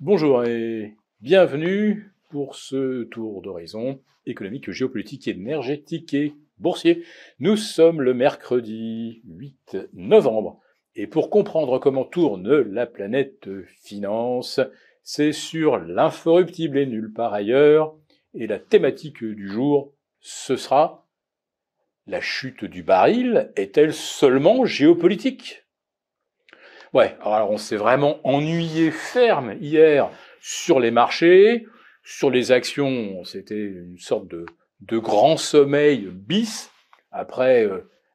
Bonjour et bienvenue pour ce tour d'horizon économique, géopolitique, énergétique et boursier. Nous sommes le mercredi 8 novembre et pour comprendre comment tourne la planète finance, c'est sur l'inforruptible et nulle part ailleurs. Et la thématique du jour, ce sera: la chute du baril est-elle seulement géopolitique ? Ouais, alors on s'est vraiment ennuyé ferme hier sur les marchés, sur les actions, c'était une sorte de grand sommeil bis. Après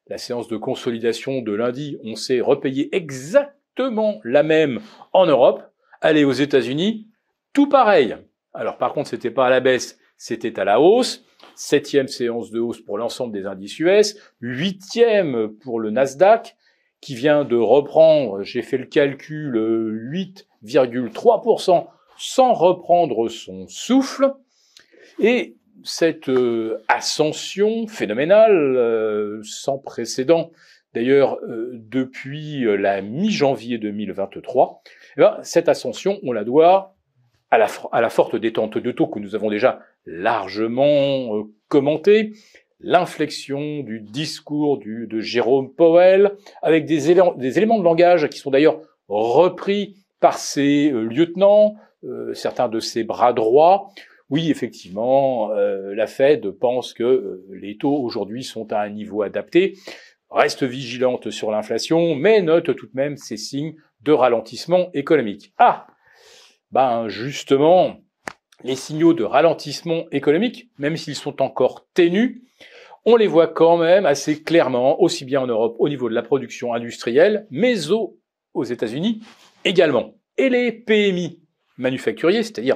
la séance de consolidation de lundi, on s'est repayé exactement la même en Europe. Allez, aux États-Unis, tout pareil. Alors par contre, c'était pas à la baisse, c'était à la hausse. 7e séance de hausse pour l'ensemble des indices US, 8e pour le Nasdaq, qui vient de reprendre, j'ai fait le calcul, 8,3% sans reprendre son souffle. Et cette ascension phénoménale, sans précédent, d'ailleurs depuis la mi-janvier 2023, cette ascension, on la doit à la forte détente de taux que nous avons déjà largement commentée, l'inflexion du discours de Jérôme Powell, avec des éléments de langage qui sont d'ailleurs repris par ses lieutenants, certains de ses bras droits. Oui, effectivement, la Fed pense que les taux aujourd'hui sont à un niveau adapté, reste vigilante sur l'inflation, mais note tout de même ces signes de ralentissement économique. Justement, les signaux de ralentissement économique, même s'ils sont encore ténus, on les voit quand même assez clairement, aussi bien en Europe au niveau de la production industrielle, mais aux États-Unis également. Et les PMI manufacturiers, c'est-à-dire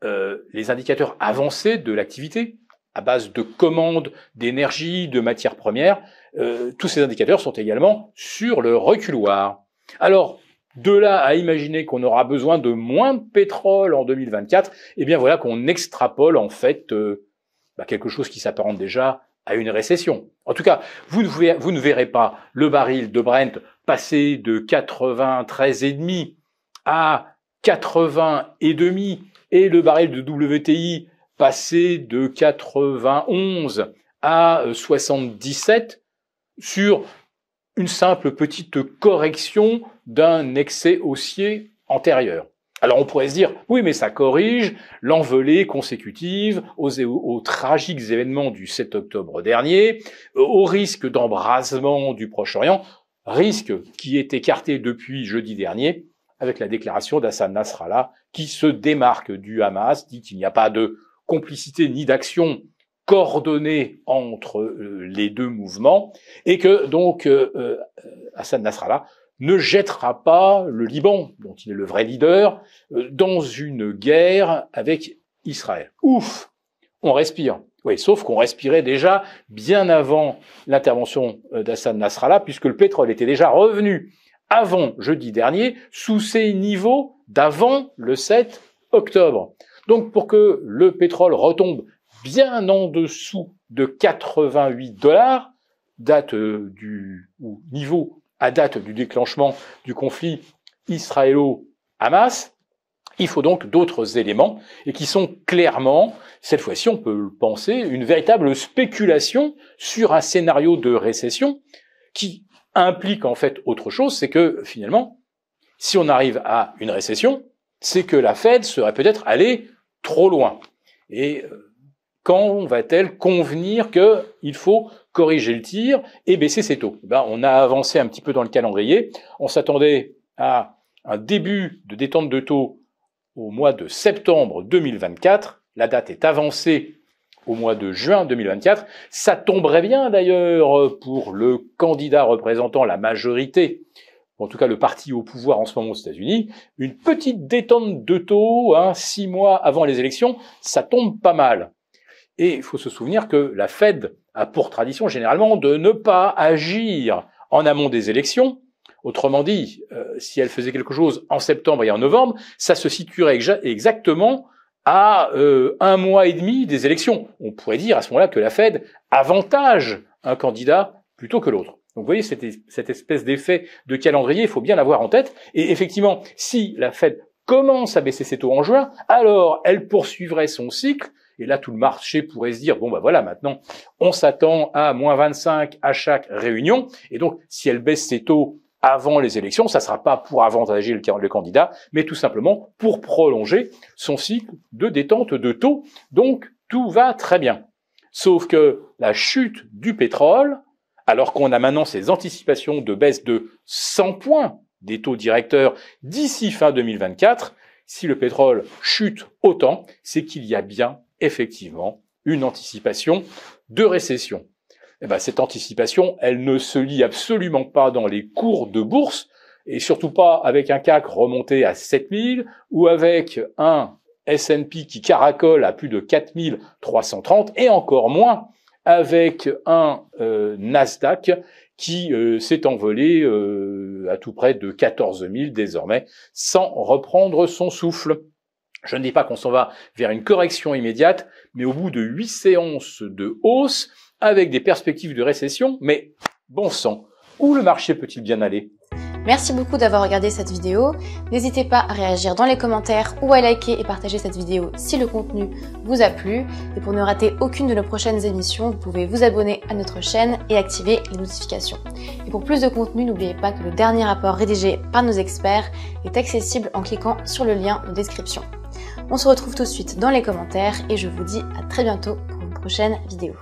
les indicateurs avancés de l'activité, à base de commandes d'énergie, de matières premières, tous ces indicateurs sont également sur le reculoir. Alors, de là à imaginer qu'on aura besoin de moins de pétrole en 2024, eh bien voilà qu'on extrapole en fait quelque chose qui s'apparente déjà à une récession. En tout cas, vous ne verrez pas le baril de Brent passer de 93,5 à 80,5 et le baril de WTI passer de 91 à 77 sur une simple petite correction d'un excès haussier antérieur. Alors on pourrait se dire, oui mais ça corrige l'envolée consécutive aux tragiques événements du 7 octobre dernier, au risque d'embrasement du Proche-Orient, risque qui est écarté depuis jeudi dernier avec la déclaration d'Hassan Nasrallah qui se démarque du Hamas, dit qu'il n'y a pas de complicité ni d'action coordonnée entre les deux mouvements et que donc Hassan Nasrallah ne jettera pas le Liban, dont il est le vrai leader, dans une guerre avec Israël. Ouf, on respire. Oui, sauf qu'on respirait déjà bien avant l'intervention d'Hassan Nasrallah, puisque le pétrole était déjà revenu avant jeudi dernier sous ses niveaux d'avant le 7 octobre. Donc pour que le pétrole retombe bien en dessous de 88 $, niveau à date du déclenchement du conflit israélo-Hamas, il faut donc d'autres éléments et qui sont clairement, cette fois-ci on peut le penser, une véritable spéculation sur un scénario de récession qui implique en fait autre chose, c'est que finalement, si on arrive à une récession, c'est que la Fed serait peut-être allée trop loin. Et quand va-t-elle convenir qu'il faut corriger le tir et baisser ses taux? On a avancé un petit peu dans le calendrier. On s'attendait à un début de détente de taux au mois de septembre 2024. La date est avancée au mois de juin 2024. Ça tomberait bien d'ailleurs pour le candidat représentant la majorité, en tout cas le parti au pouvoir en ce moment aux États-Unis. Une petite détente de taux, 6 mois avant les élections, ça tombe pas mal. Et il faut se souvenir que la Fed a pour tradition généralement de ne pas agir en amont des élections. Autrement dit, si elle faisait quelque chose en septembre et en novembre, ça se situerait exactement à 1 mois et demi des élections. On pourrait dire à ce moment-là que la Fed avantage un candidat plutôt que l'autre. Donc vous voyez, cette espèce d'effet de calendrier, il faut bien l'avoir en tête. Et effectivement, si la Fed commence à baisser ses taux en juin, alors elle poursuivrait son cycle. Et là, tout le marché pourrait se dire, bon, bah voilà, maintenant, on s'attend à moins 25 à chaque réunion. Et donc, si elle baisse ses taux avant les élections, ça ne sera pas pour avantager le candidat, mais tout simplement pour prolonger son cycle de détente de taux. Donc, tout va très bien. Sauf que la chute du pétrole, alors qu'on a maintenant ces anticipations de baisse de 100 points des taux directeurs d'ici fin 2024, si le pétrole chute autant, c'est qu'il y a bien effectivement une anticipation de récession. Et ben, cette anticipation, elle ne se lit absolument pas dans les cours de bourse, et surtout pas avec un CAC remonté à 7000 ou avec un S&P qui caracole à plus de 4330, et encore moins avec un Nasdaq qui s'est envolé à tout près de 14 000 désormais, sans reprendre son souffle. Je ne dis pas qu'on s'en va vers une correction immédiate, mais au bout de 8 séances de hausse, avec des perspectives de récession, mais bon sang, où le marché peut-il bien aller ? Merci beaucoup d'avoir regardé cette vidéo. N'hésitez pas à réagir dans les commentaires ou à liker et partager cette vidéo si le contenu vous a plu. Et pour ne rater aucune de nos prochaines émissions, vous pouvez vous abonner à notre chaîne et activer les notifications. Et pour plus de contenu, n'oubliez pas que le dernier rapport rédigé par nos experts est accessible en cliquant sur le lien de description. On se retrouve tout de suite dans les commentaires et je vous dis à très bientôt pour une prochaine vidéo.